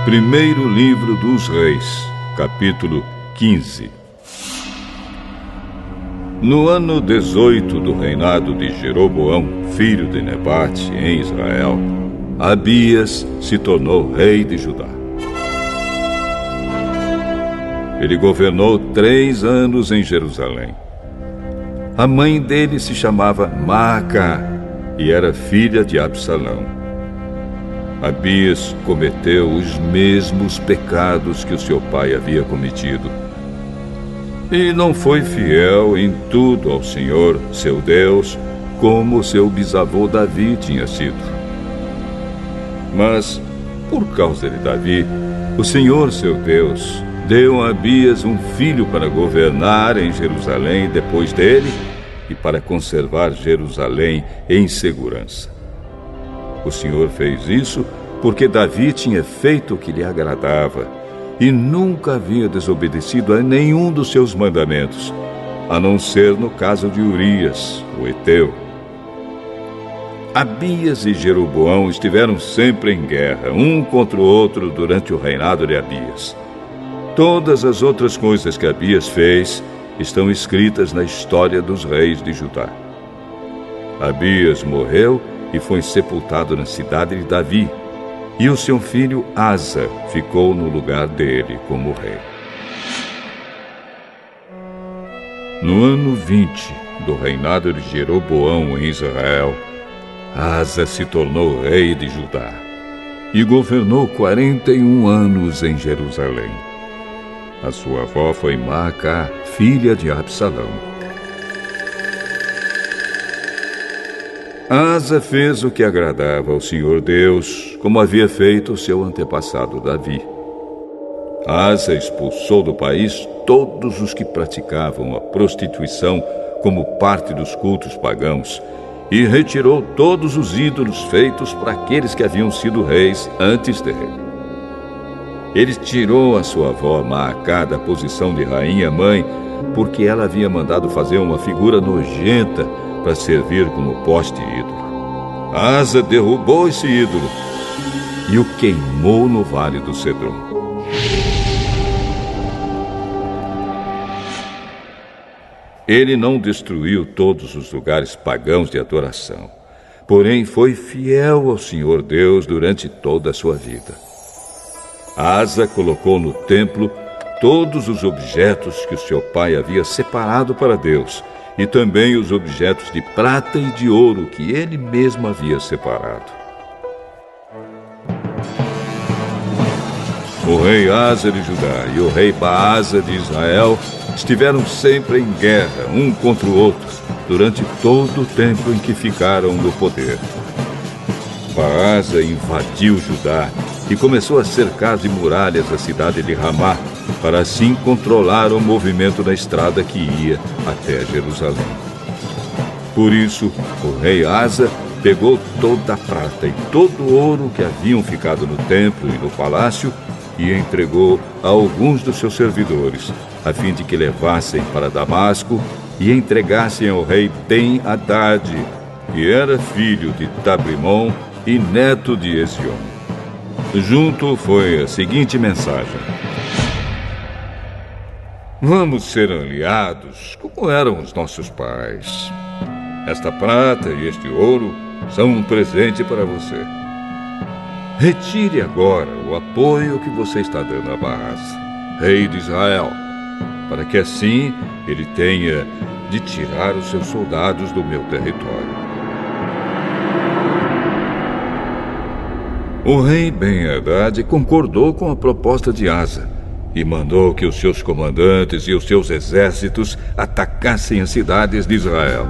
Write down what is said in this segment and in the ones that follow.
Primeiro livro dos Reis, capítulo 15. No ano 18 do reinado de Jeroboão, filho de Nebate, em Israel, Abias se tornou rei de Judá. Ele governou 3 anos em Jerusalém. A mãe dele se chamava Maacá e era filha de Absalão. Abias cometeu os mesmos pecados que o seu pai havia cometido. E não foi fiel em tudo ao Senhor, seu Deus, como seu bisavô Davi tinha sido. Mas, por causa de Davi, o Senhor, seu Deus, deu a Abias um filho para governar em Jerusalém depois dele e para conservar Jerusalém em segurança. O Senhor fez isso porque Davi tinha feito o que lhe agradava e nunca havia desobedecido a nenhum dos seus mandamentos, a não ser no caso de Urias, o heteu. Abias e Jeroboão estiveram sempre em guerra, um contra o outro, durante o reinado de Abias. Todas as outras coisas que Abias fez estão escritas na história dos reis de Judá. Abias morreu e foi sepultado na cidade de Davi, e o seu filho Asa ficou no lugar dele como rei. No ano 20 do reinado de Jeroboão em Israel, Asa se tornou rei de Judá e governou 41 anos em Jerusalém. A sua avó foi Maacá, filha de Absalão. Asa fez o que agradava ao Senhor Deus, como havia feito o seu antepassado Davi. Asa expulsou do país todos os que praticavam a prostituição como parte dos cultos pagãos e retirou todos os ídolos feitos para aqueles que haviam sido reis antes dele. Ele tirou a sua avó Maacá da posição de rainha-mãe porque ela havia mandado fazer uma figura nojenta para servir como poste ídolo. Asa derrubou esse ídolo e o queimou no Vale do Cedron. Ele não destruiu todos os lugares pagãos de adoração, porém foi fiel ao Senhor Deus durante toda a sua vida. Asa colocou no templo todos os objetos que o seu pai havia separado para Deus, e também os objetos de prata e de ouro que ele mesmo havia separado. O rei Asa de Judá e o rei Baasa de Israel estiveram sempre em guerra, um contra o outro, durante todo o tempo em que ficaram no poder. Baasa invadiu Judá e começou a cercar de muralhas a cidade de Ramá, para assim controlar o movimento da estrada que ia até Jerusalém. Por isso, o rei Asa pegou toda a prata e todo o ouro que haviam ficado no templo e no palácio e entregou a alguns dos seus servidores, a fim de que levassem para Damasco e entregassem ao rei Ben-Hadad, que era filho de Tabrimon e neto de Ezion. Junto foi a seguinte mensagem: vamos ser aliados como eram os nossos pais. Esta prata e este ouro são um presente para você. Retire agora o apoio que você está dando a Baasa, rei de Israel, para que assim ele tenha de tirar os seus soldados do meu território. O rei Ben-Hadad concordou com a proposta de Asa e mandou que os seus comandantes e os seus exércitos atacassem as cidades de Israel.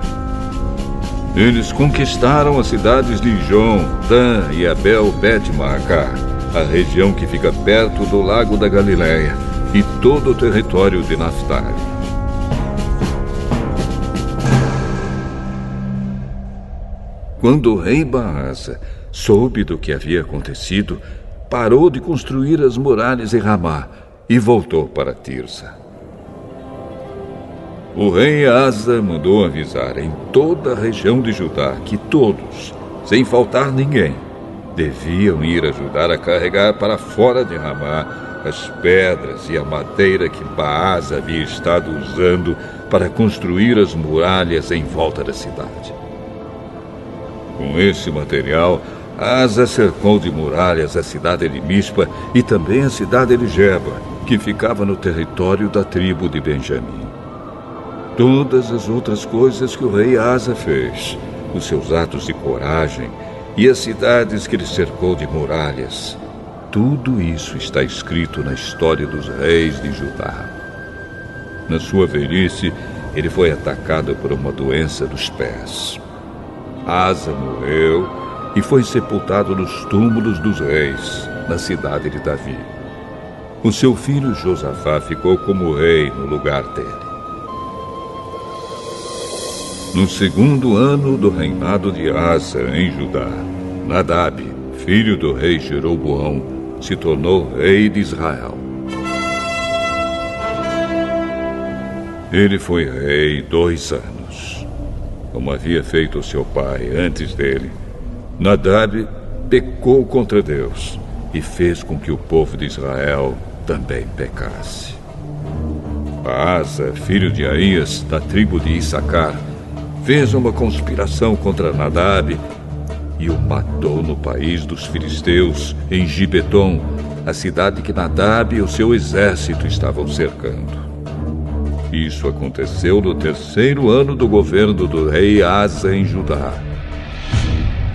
Eles conquistaram as cidades de Ijon, Dan e Abel-Bet-Maacá, a região que fica perto do lago da Galileia, e todo o território de Naftali. Quando o rei Baasa soube do que havia acontecido, parou de construir as muralhas em Ramá e voltou para Tirsa. O rei Asa mandou avisar em toda a região de Judá que todos, sem faltar ninguém, deviam ir ajudar a carregar para fora de Ramá as pedras e a madeira que Baasa havia estado usando para construir as muralhas em volta da cidade. Com esse material, Asa cercou de muralhas a cidade de Mispa e também a cidade de Geba, que ficava no território da tribo de Benjamim. Todas as outras coisas que o rei Asa fez, os seus atos de coragem e as cidades que ele cercou de muralhas, tudo isso está escrito na história dos reis de Judá. Na sua velhice, ele foi atacado por uma doença dos pés. Asa morreu e foi sepultado nos túmulos dos reis, na cidade de Davi. O seu filho Josafá ficou como rei no lugar dele. No segundo ano do reinado de Asa em Judá, Nadab, filho do rei Jeroboão, se tornou rei de Israel. Ele foi rei 2 anos. Como havia feito seu pai antes dele, Nadab pecou contra Deus e fez com que o povo de Israel também pecasse. Baasa, filho de Aías, da tribo de Issacar, fez uma conspiração contra Nadab e o matou no país dos filisteus, em Gibeton, a cidade que Nadab e o seu exército estavam cercando. Isso aconteceu no 3º ano do governo do rei Asa em Judá.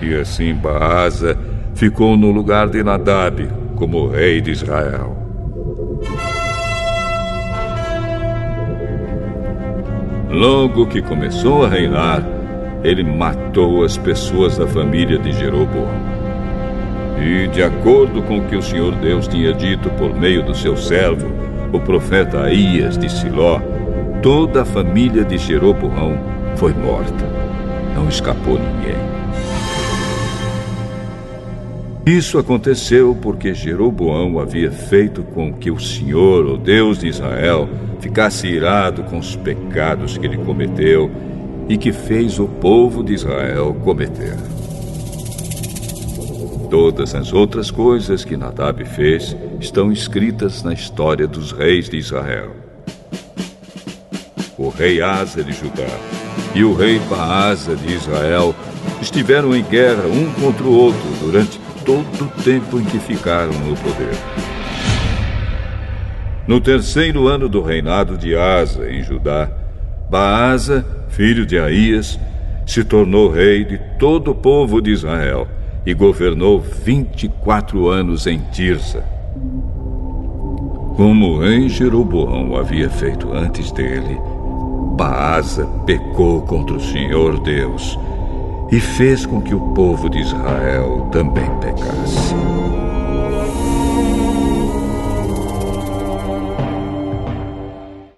E assim Baasa ficou no lugar de Nadab como rei de Israel. Logo que começou a reinar, ele matou as pessoas da família de Jeroboão. E, de acordo com o que o Senhor Deus tinha dito por meio do seu servo, o profeta Aías de Siló, toda a família de Jeroboão foi morta. Não escapou ninguém. Isso aconteceu porque Jeroboão havia feito com que o Senhor, o Deus de Israel, ficasse irado com os pecados que ele cometeu e que fez o povo de Israel cometer. Todas as outras coisas que Nadab fez estão escritas na história dos reis de Israel. O rei Asa de Judá e o rei Baasa de Israel estiveram em guerra um contra o outro durante todo o tempo em que ficaram no poder. No 3º ano do reinado de Asa em Judá, Baasa, filho de Aías, se tornou rei de todo o povo de Israel e governou 24 anos em Tirsa. Como o rei Jeroboão havia feito antes dele, Baasa pecou contra o Senhor Deus e fez com que o povo de Israel também pecasse.